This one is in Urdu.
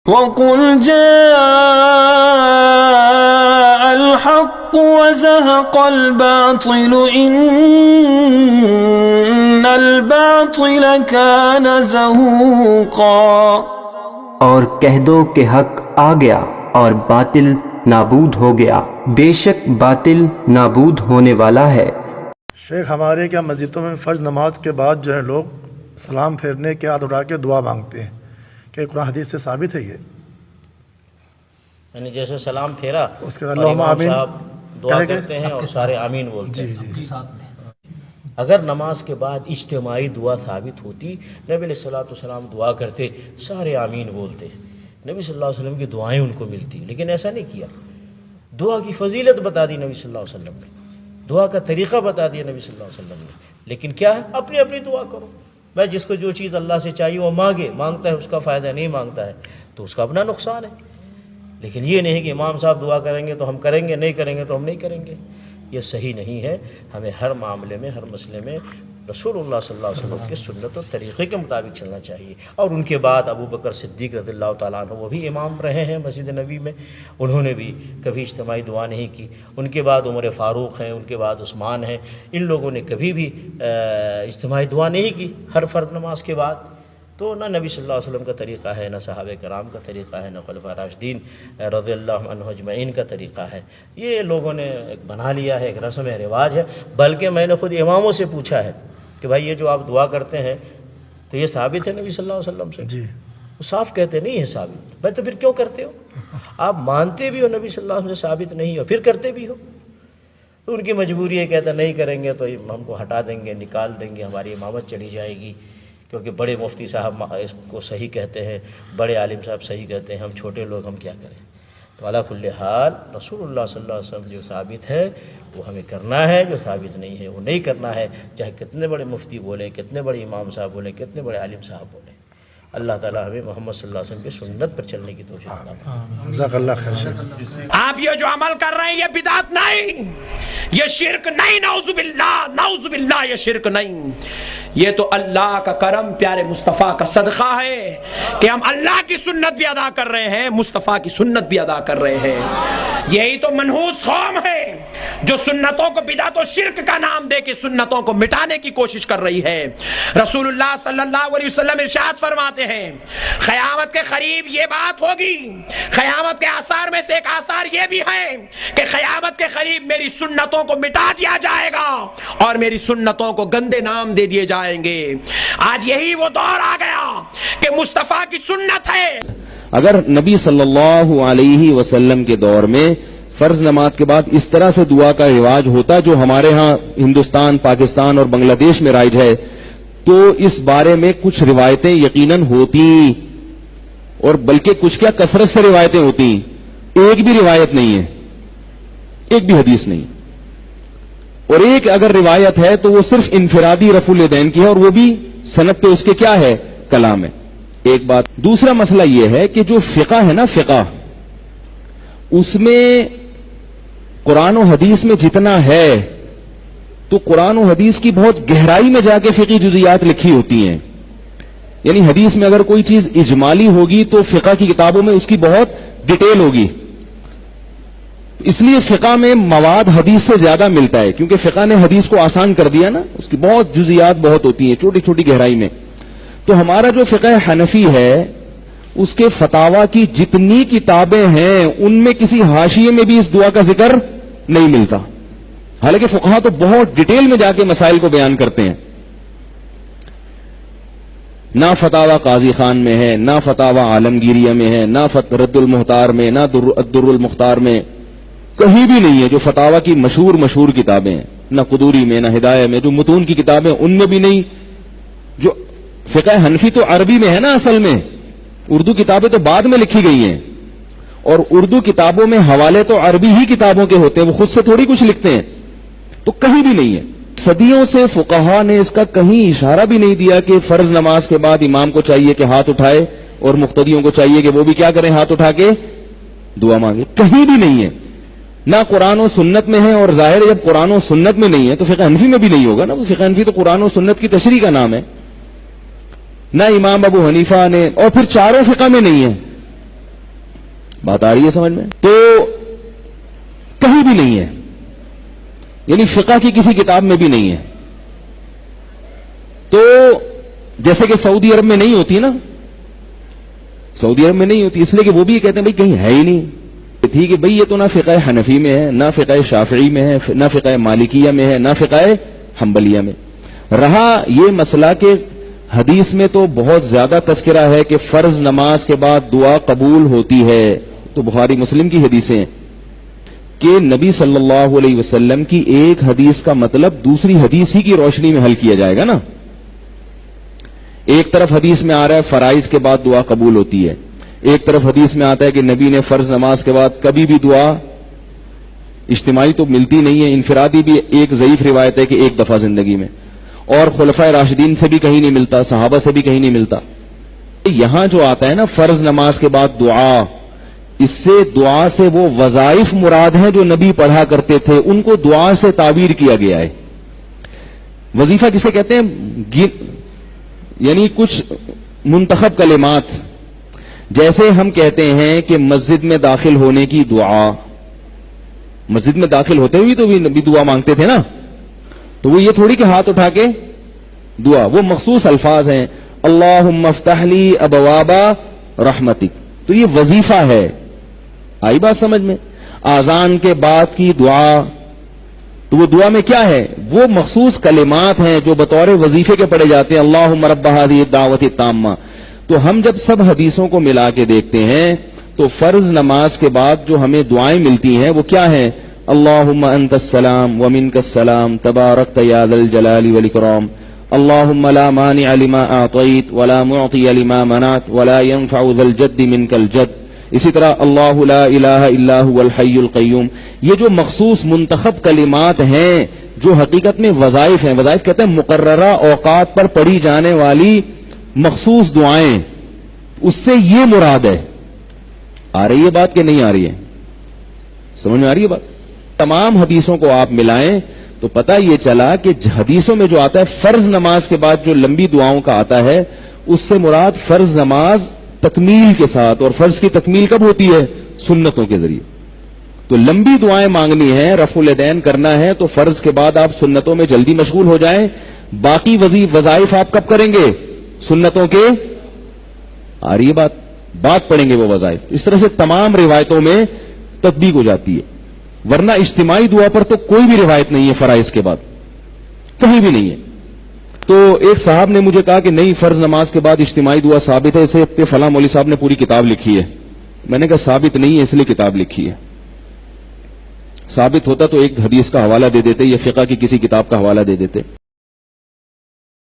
وَقُلْ جَاءَ الْحَقُّ وَزَهَقَ الْبَاطِلُ إِنَّ الْبَاطِلَ كَانَ زَهُوقًا۔ اور کہہ دو کہ حق آ گیا اور باطل نابود ہو گیا، بے شک باطل نابود ہونے والا ہے۔ شیخ، ہمارے کیا مسجدوں میں فرض نماز کے بعد جو ہے لوگ سلام پھیرنے کے ہاتھ اٹھا کے دعا مانگتے ہیں، کہ قرآن حدیث سے ثابت ہے یہ؟ یعنی جیسے سلام پھیرا اس کے اور اللہم امام آمین صاحب دعا کرتے ہیں اور سارے آمین بولتے ہیں۔ اگر نماز کے بعد اجتماعی دعا ثابت ہوتی، نبی علیہ السلام دعا کرتے، سارے آمین بولتے، نبی صلی اللہ علیہ وسلم کی دعائیں ان کو ملتی، لیکن ایسا نہیں کیا۔ دعا کی فضیلت بتا دی نبی صلی اللہ علیہ وسلم نے، دعا کا طریقہ بتا دیا نبی صلی اللہ علیہ وسلم نے، لیکن کیا ہے، اپنی اپنی دعا کرو۔ بھائی جس کو جو چیز اللہ سے چاہیے وہ مانگے، مانگتا ہے اس کا فائدہ، نہیں مانگتا ہے تو اس کا اپنا نقصان ہے۔ لیکن یہ نہیں کہ امام صاحب دعا کریں گے تو ہم کریں گے، نہیں کریں گے تو ہم نہیں کریں گے، یہ صحیح نہیں ہے۔ ہمیں ہر معاملے میں، ہر مسئلے میں رسول اللہ صلی اللہ علیہ وسلم کے سنت اور طریقے کے مطابق چلنا چاہیے۔ اور ان کے بعد ابو بکر صدیق رضی اللہ تعالیٰ عنہ، وہ بھی امام رہے ہیں مسجد نبی میں، انہوں نے بھی کبھی اجتماعی دعا نہیں کی۔ ان کے بعد عمر فاروق ہیں، ان کے بعد عثمان ہیں، ان لوگوں نے کبھی بھی اجتماعی دعا نہیں کی ہر فرض نماز کے بعد۔ تو نہ نبی صلی اللہ علیہ وسلم کا طریقہ ہے، نہ صحابہ کرام کا طریقہ ہے، نہ خلفاء راشدین رضی اللہ عنہ اجمعین کا طریقہ ہے۔ یہ لوگوں نے ایک بنا لیا ہے، ایک رسم رواج ہے۔ بلکہ میں نے خود اماموں سے پوچھا ہے کہ بھائی یہ جو آپ دعا کرتے ہیں تو یہ ثابت ہے نبی صلی اللہ علیہ وسلم سے؟ جی، وہ صاف کہتے نہیں ہے ثابت۔ بھائی تو پھر کیوں کرتے ہو؟ آپ مانتے بھی ہو نبی صلی اللہ علیہ وسلم سے ثابت نہیں ہو، پھر کرتے بھی ہو۔ تو ان کی مجبوری ہے، کہتا نہیں کریں گے تو ہم کو ہٹا دیں گے، نکال دیں گے، ہماری امامت چلی جائے گی، کیونکہ بڑے مفتی صاحب اس کو صحیح کہتے ہیں، بڑے عالم صاحب صحیح کہتے ہیں، ہم چھوٹے لوگ ہم کیا کریں؟ تو علی کل حال رسول اللہ صلی اللہ علیہ وسلم جو ثابت ہے وہ ہمیں کرنا ہے، جو ثابت نہیں ہے وہ نہیں کرنا ہے، چاہے کتنے بڑے مفتی بولیں، کتنے بڑے امام صاحب بولیں، کتنے بڑے عالم صاحب بولیں۔ اللہ تعالیٰ ہمیں محمد صلی اللہ علیہ وسلم کی سنت پر چلنے کی توفیق عطا فرمائے۔ جزاک اللہ خیر شیخ۔ آپ یہ جو عمل کر رہے ہیں یہ بدعت نہیں، یہ شرک نہیں، نعوذ باللہ یہ شرک نہیں، یہ تو اللہ کا کرم، پیارے مصطفیٰ کا صدقہ ہے کہ ہم اللہ کی سنت بھی ادا کر رہے ہیں، مصطفیٰ کی سنت بھی ادا کر رہے ہیں۔ یہی تو منحوس قوم ہے جو سنتوں کو بدعت و شرک کا نام دے کے سنتوں کو مٹانے کی کوشش کر رہی ہے۔ رسول اللہ صلی اللہ علیہ وسلم ارشاد فرماتے ہیں قیامت کے قریب یہ بات ہوگی، قیامت کے آثار میں سے ایک آثار یہ بھی ہے کہ قیامت کے قریب میری سنتوں کو مٹا دیا جائے گا اور میری سنتوں کو گندے نام دے دیے جائیں گے۔ آج یہی وہ دور آ گیا کہ مصطفیٰ کی سنت ہے۔ اگر نبی صلی اللہ علیہ وسلم کے دور میں فرض نماز کے بعد اس طرح سے دعا کا رواج ہوتا جو ہمارے ہاں ہندوستان، پاکستان اور بنگلہ دیش میں رائج ہے، تو اس بارے میں کچھ روایتیں یقیناً ہوتی، اور بلکہ کچھ کیا کثرت سے روایتیں ہوتی۔ ایک بھی روایت نہیں ہے، ایک بھی حدیث نہیں، اور ایک اگر روایت ہے تو وہ صرف انفرادی رفع الیدین کی ہے، اور وہ بھی سند پہ اس کے کیا ہے، کلام ہے۔ ایک بات۔ دوسرا مسئلہ یہ ہے کہ جو فقہ ہے نا، فقہ اس میں قرآن و حدیث میں جتنا ہے تو قرآن و حدیث کی بہت گہرائی میں جا کے فقہی جزیات لکھی ہوتی ہیں۔ یعنی حدیث میں اگر کوئی چیز اجمالی ہوگی تو فقہ کی کتابوں میں اس کی بہت ڈیٹیل ہوگی، اس لیے فقہ میں مواد حدیث سے زیادہ ملتا ہے، کیونکہ فقہ نے حدیث کو آسان کر دیا نا، اس کی بہت جزیات بہت ہوتی ہیں، چھوٹی چھوٹی گہرائی میں۔ تو ہمارا جو فقہ حنفی ہے اس کے فتاوی کی جتنی کتابیں ہیں ان میں کسی حاشیے میں بھی اس دعا کا ذکر نہیں ملتا، حالانکہ فقہا تو بہت ڈیٹیل میں جا کے مسائل کو بیان کرتے ہیں۔ نہ فتاوی قاضی خان میں ہے، نہ فتاوی عالمگیریہ میں ہے، نہ رد المختار میں، نہ الدر المختار میں، کہیں بھی نہیں ہے۔ جو فتاوی کی مشہور کتابیں ہیں، نہ قدوری میں، نہ ہدایہ میں، جو متون کی کتابیں ان میں بھی نہیں۔ جو فقہ حنفی تو عربی میں ہے نا، اصل میں اردو کتابیں تو بعد میں لکھی گئی ہیں، اور اردو کتابوں میں حوالے تو عربی ہی کتابوں کے ہوتے ہیں، وہ خود سے تھوڑی کچھ لکھتے ہیں، تو کہیں بھی نہیں ہے۔ صدیوں سے فقہا نے اس کا کہیں اشارہ بھی نہیں دیا کہ فرض نماز کے بعد امام کو چاہیے کہ ہاتھ اٹھائے اور مقتدیوں کو چاہیے کہ وہ بھی کیا کریں، ہاتھ اٹھا کے دعا مانگے، کہیں بھی نہیں ہے۔ نہ قرآن و سنت میں ہے، اور ظاہر ہے جب قرآن و سنت میں نہیں ہے تو فقہ حنفی میں بھی نہیں ہوگا نا، فقہ حنفی تو قرآن و سنت کی تشریح کا نام ہے۔ نہ امام ابو حنیفہ نے، اور پھر چاروں فقہ میں نہیں ہے، بات آ رہی ہے سمجھ میں؟ تو کہیں بھی نہیں ہے، یعنی فقہ کی کسی کتاب میں بھی نہیں ہے. تو جیسے کہ سعودی عرب میں نہیں ہوتی نا، سعودی عرب میں نہیں ہوتی اس لیے کہ وہ بھی یہ کہتے ہیں بھائی کہیں ہے ہی نہیں تھی کہ بھئی یہ تو نہ فقہ حنفی میں ہے، نہ فقہ شافعی میں ہے، نہ فقہ مالکیہ میں ہے، نہ فقہ حنبلیہ میں. رہا یہ مسئلہ کہ حدیث میں تو بہت زیادہ تذکرہ ہے کہ فرض نماز کے بعد دعا قبول ہوتی ہے، تو بخاری مسلم کی حدیثیں ہیں کہ نبی صلی اللہ علیہ وسلم کی ایک حدیث کا مطلب دوسری حدیث ہی کی روشنی میں حل کیا جائے گا نا. ایک طرف حدیث میں آ رہا ہے فرائض کے بعد دعا قبول ہوتی ہے، ایک طرف حدیث میں آتا ہے کہ نبی نے فرض نماز کے بعد کبھی بھی دعا، اجتماعی تو ملتی نہیں ہے، انفرادی بھی ایک ضعیف روایت ہے کہ ایک دفعہ زندگی میں، اور خلفائے راشدین سے بھی کہیں نہیں ملتا، صحابہ سے بھی کہیں نہیں ملتا. یہاں جو آتا ہے نا فرض نماز کے بعد دعا، اس سے دعا سے وہ وظائف مراد ہیں جو نبی پڑھا کرتے تھے، ان کو دعا سے تعبیر کیا گیا ہے. وظیفہ کسے کہتے ہیں؟ یعنی کچھ منتخب کلمات، جیسے ہم کہتے ہیں کہ مسجد میں داخل ہونے کی دعا، مسجد میں داخل ہوتے ہوئے تو بھی نبی دعا مانگتے تھے نا، تو وہ یہ تھوڑی کہ ہاتھ اٹھا کے دعا، وہ مخصوص الفاظ ہیں، اللہم افتح لی ابواب رحمتک، تو یہ وظیفہ ہے. آئی بات سمجھ میں؟ آذان کے بعد کی دعا، تو وہ دعا میں کیا ہے؟ وہ مخصوص کلمات ہیں جو بطور وظیفے کے پڑھے جاتے ہیں، اللہم رب ہذہ الدعوۃ التامہ. تو ہم جب سب حدیثوں کو ملا کے دیکھتے ہیں تو فرض نماز کے بعد جو ہمیں دعائیں ملتی ہیں وہ کیا ہیں؟ اللہم انت السلام ومنک السلام تبارکت یا ذا الجلال والاکرام، اللہم لا مانع لما اعطیت ولا معطی لما منعت ولا ينفع ذا الجد منک الجد. اسی طرح اللہ لا الہ الا هو الحی القیوم. یہ جو مخصوص منتخب کلمات ہیں جو حقیقت میں وظائف ہیں، وظائف کہتے ہیں مقررہ اوقات پر پڑھی جانے والی مخصوص دعائیں، اس سے یہ مراد ہے. آ رہی ہے بات کہ نہیں آ رہی ہے؟ سمجھ میں آ رہی ہے بات؟ تمام حدیثوں کو آپ ملائیں تو پتہ یہ چلا کہ حدیثوں میں جو آتا ہے فرض نماز کے بعد جو لمبی دعاؤں کا آتا ہے، اس سے مراد فرض نماز تکمیل کے ساتھ، اور فرض کی تکمیل کب ہوتی ہے؟ سنتوں کے ذریعے. تو لمبی دعائیں مانگنی ہے، رفع الیدین کرنا ہے، تو فرض کے بعد آپ سنتوں میں جلدی مشغول ہو جائیں. باقی وظائف آپ کب کریں گے؟ سنتوں کے. آ رہی ہے بات پڑھیں گے وہ وظائف. اس طرح سے تمام روایتوں میں تطبیق ہو جاتی ہے، ورنہ اجتماعی دعا پر تو کوئی بھی روایت نہیں ہے فرائض کے بعد، کہیں بھی نہیں ہے. تو ایک صاحب نے مجھے کہا کہ نہیں فرض نماز کے بعد اجتماعی دعا ثابت ہے، اسے کہ فلاں مولوی صاحب نے پوری کتاب لکھی ہے. میں نے کہا ثابت نہیں ہے اس لیے کتاب لکھی ہے، ثابت ہوتا تو ایک حدیث کا حوالہ دے دیتے یا فقہ کی کسی کتاب کا حوالہ دے دیتے.